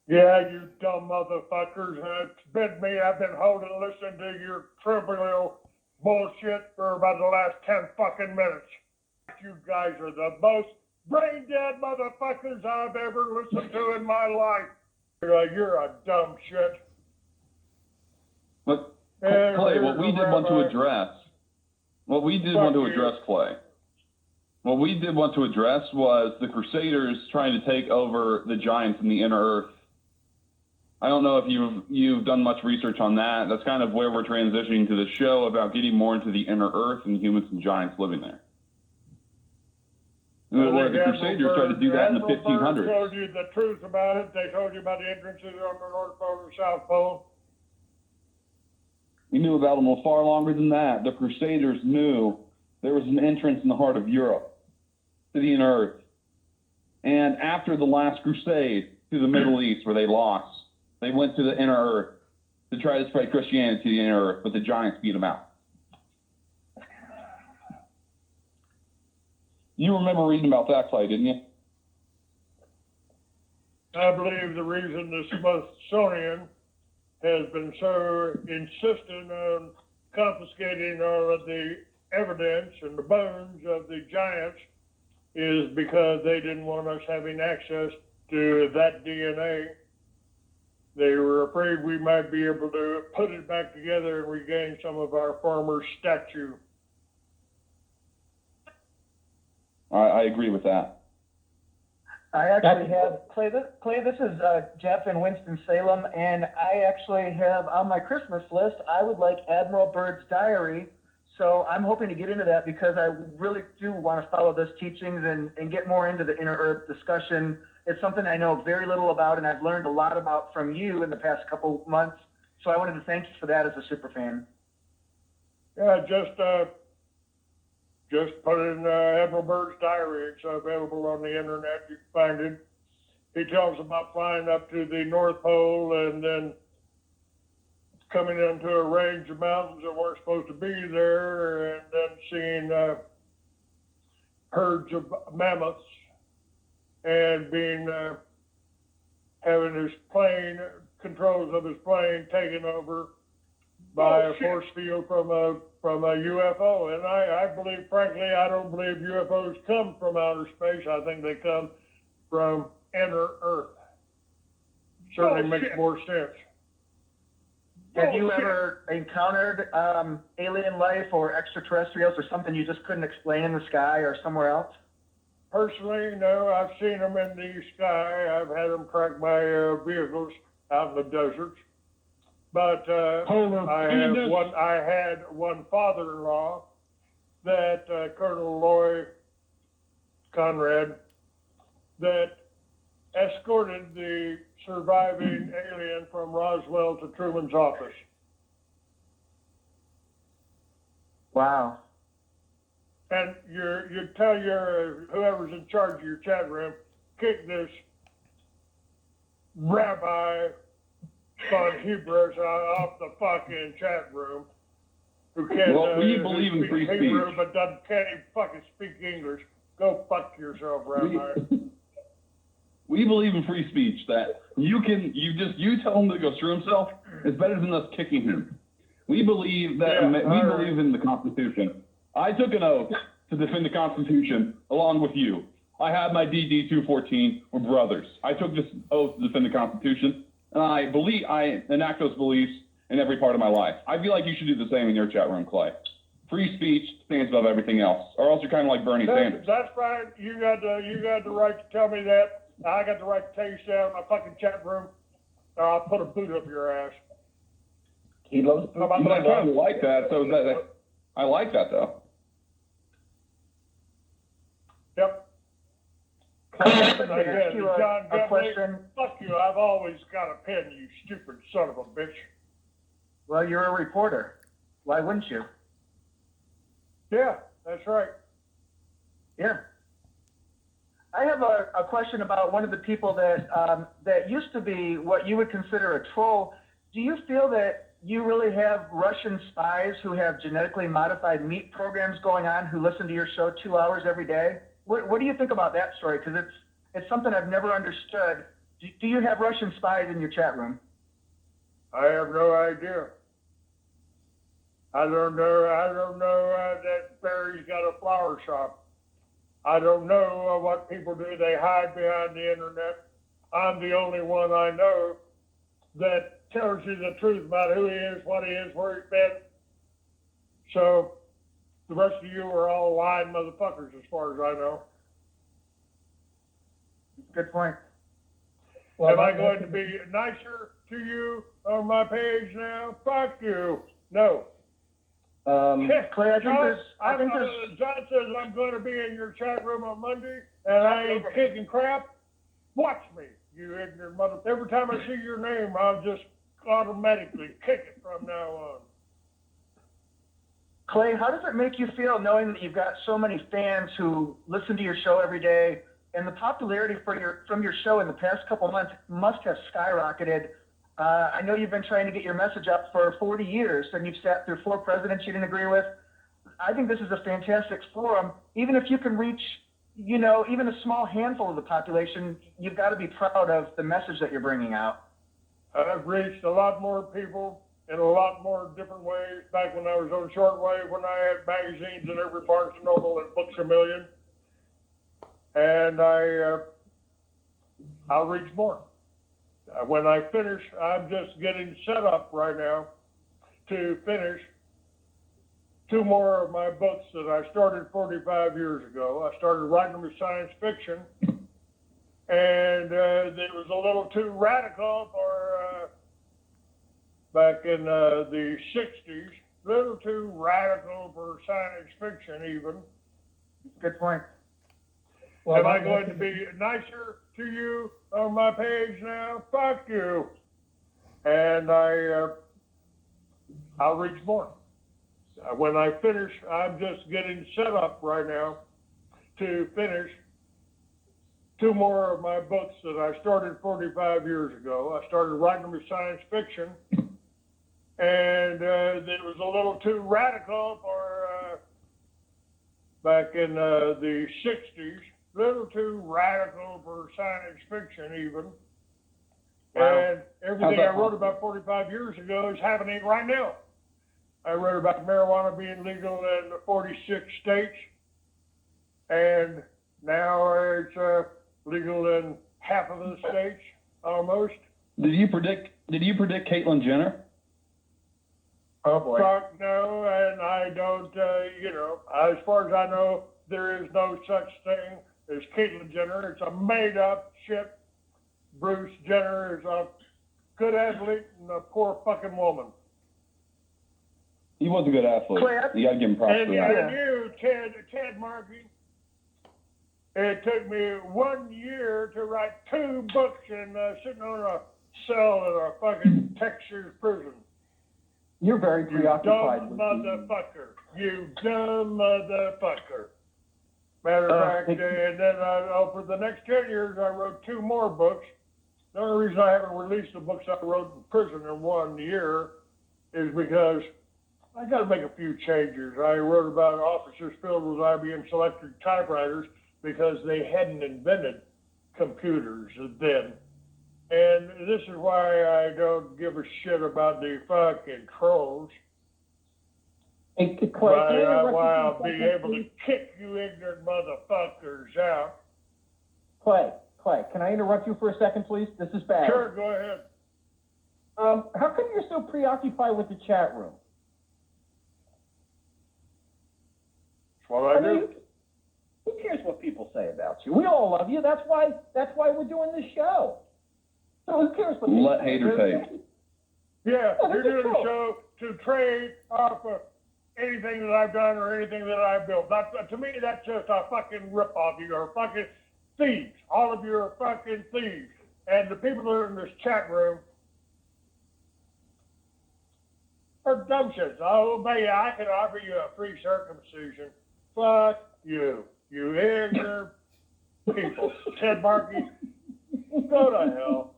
Yeah, you dumb motherfuckers. It's been me. I've been holding listening to your trivial bullshit for about the last 10 fucking minutes. You guys are the most brain dead motherfuckers I've ever listened to in my life. You're a dumb shit. But Clay, what we did want to address, Clay, what we did want to address was the Crusaders trying to take over the Giants in the inner Earth. I don't know if you've done much research on that. That's kind of where we're transitioning to the show about getting more into the inner Earth and humans and giants living there. Where the Crusaders tried to do that in the 1500s. They told you the truth about it. They told you about the entrances on the North Pole and South Pole. We knew about them far longer than that. The Crusaders knew there was an entrance in the heart of Europe to the inner Earth. And after the last crusade to the Middle East, where they lost, they went to the inner Earth to try to spread Christianity to the inner Earth, but the giants beat them out. You remember reading about that, Clay, didn't you? I believe the reason the Smithsonian has been so insistent on confiscating all of the evidence and the bones of the giants is because they didn't want us having access to that DNA. They were afraid we might be able to put it back together and regain some of our former stature. I agree with that. I actually have, Clay, this is Jeff in Winston-Salem, and I actually have on my Christmas list, I would like Admiral Byrd's diary. So I'm hoping to get into that because I really do want to follow those teachings and get more into the inner Earth discussion. It's something I know very little about, and I've learned a lot about from you in the past couple months. So I wanted to thank you for that as a super fan. Yeah, just put in Admiral Byrd's diary. It's available on the internet. You can find it. He tells about flying up to the North Pole and then coming into a range of mountains that weren't supposed to be there, and then seeing herds of mammoths, and being having his plane, controls of his plane taken over by a force field from a UFO. And I believe, frankly, I don't believe UFOs come from outer space. I think they come from inner Earth. Certainly makes more sense. Have you ever encountered alien life or extraterrestrials or something you just couldn't explain in the sky or somewhere else? Personally, no. I've seen them in the sky. I've had them track my vehicles out in the deserts. But I had one father-in-law that Colonel Loy Conrad that escorted the surviving alien from Roswell to Truman's office. Wow. And you tell your whoever's in charge of your chat room, kick this Rabbi von Hebrews off the fucking chat room. Who can't, well, we believe in free Hebrew, speech, but can't even fucking speak English. Go fuck yourself, Rabbi. We believe in free speech. That you tell him to go screw himself is better than us kicking him. We believe that believe in the Constitution. I took an oath to defend the Constitution along with you. I had my DD 214. We're brothers. I took this oath to defend the Constitution, and I enact those beliefs in every part of my life. I feel like you should do the same in your chat room, Clay. Free speech stands above everything else, or else you're kind of like Bernie Sanders. That's fine. You got the right to tell me that. I got the right to tell you stay out of my fucking chat room, or I'll put a boot up your ass. He loves. I kind of like that. So I like that though. Yep. Ask you a question. Fuck you. I've always got a pen, you stupid son of a bitch. Well, you're a reporter. Why wouldn't you? Yeah, that's right. Yeah. I have a question about one of the people that used to be what you would consider a troll. Do you feel that you really have Russian spies who have genetically modified meat programs going on who listen to your show 2 hours every day? What do you think about that story? Because it's something I've never understood. Do you have Russian spies in your chat room? I have no idea. I don't know that Barry's got a flower shop. I don't know what people do. They hide behind the internet. I'm the only one I know that tells you the truth about who he is, what he is, where he's been. So the rest of you are all lying motherfuckers as far as I know. Good point. Well, am I going to be nicer to you on my page now? Fuck you. No. Clay, John says I'm going to be in your chat room on Monday, and I ain't kicking crap. Watch me, you ignorant mother. Every time I see your name, I'll just automatically kick it from now on. Clay, how does it make you feel knowing that you've got so many fans who listen to your show every day, and the popularity from your show in the past couple months must have skyrocketed? I know you've been trying to get your message up for 40 years, and you've sat through 4 presidents you didn't agree with. I think this is a fantastic forum. Even if you can reach, even a small handful of the population, you've got to be proud of the message that you're bringing out. I've reached a lot more people in a lot more different ways. Back when I was on shortwave, when I had magazines in every Barnes & Noble and Books A Million, and I'll reach more. When I finish, I'm just getting set up right now to finish 2 more of my books that I started 45 years ago. I started writing with science fiction, and it was a little too radical for back in the 60s, a little too radical for science fiction even. Good point. Well, am I going to be nicer to you on my page now? Fuck you. And I'll reach more. When I finish, I'm just getting set up right now to finish 2 more of my books that I started 45 years ago. I started writing with science fiction, and it was a little too radical for back in the 60s. A little too radical for science fiction even. Wow. And everything I wrote about 45 years ago is happening right now. I wrote about marijuana being legal in 46 states, and now it's legal in half of the states, almost. Did you predict Caitlyn Jenner? Oh boy. Fuck no, and I don't, as far as I know, there is no such thing as Caitlyn Jenner. It's a made-up shit. Bruce Jenner is a good athlete and a poor fucking woman. He was a good athlete. You got to give him props for that. And you, Ted Markey, it took me 1 year to write 2 books and sitting on a cell in a fucking Texas prison. You're very preoccupied. You dumb motherfucker. You dumb motherfucker. Matter of fact, and then for the next 10 years, I wrote 2 more books. The only reason I haven't released the books I wrote in prison in 1 year is because I got to make a few changes. I wrote about officers filled with IBM Selectric typewriters because they hadn't invented computers then. And this is why I don't give a shit about the fucking trolls. Hey, why I'll be able to kick you ignorant motherfuckers out. Clay, can I interrupt you for a second, please? This is bad. Sure, go ahead. How come you're so preoccupied with the chat room? That's what I do. Who cares what people say about you? We all love you. That's why we're doing this show. So who cares what Let haters hate. Yeah, you're doing the show to trade off of anything that I've done or anything that I've built. To me, that's just a fucking ripoff. You're fucking thieves. All of you are fucking thieves. And the people that are in this chat room are dumb shits. Oh, baby, I can offer you a free circumcision. Fuck you. You ignorant people. Ted Markey, go to hell.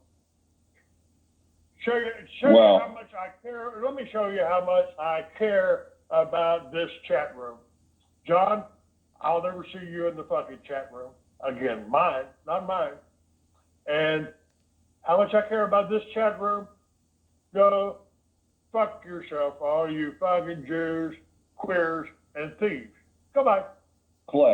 Show you how much I care. Let me show you how much I care about this chat room. John, I'll never see you in the fucking chat room again. Mine, not mine. And how much I care about this chat room? Go fuck yourself, all you fucking Jews, queers, and thieves. Goodbye. Clay.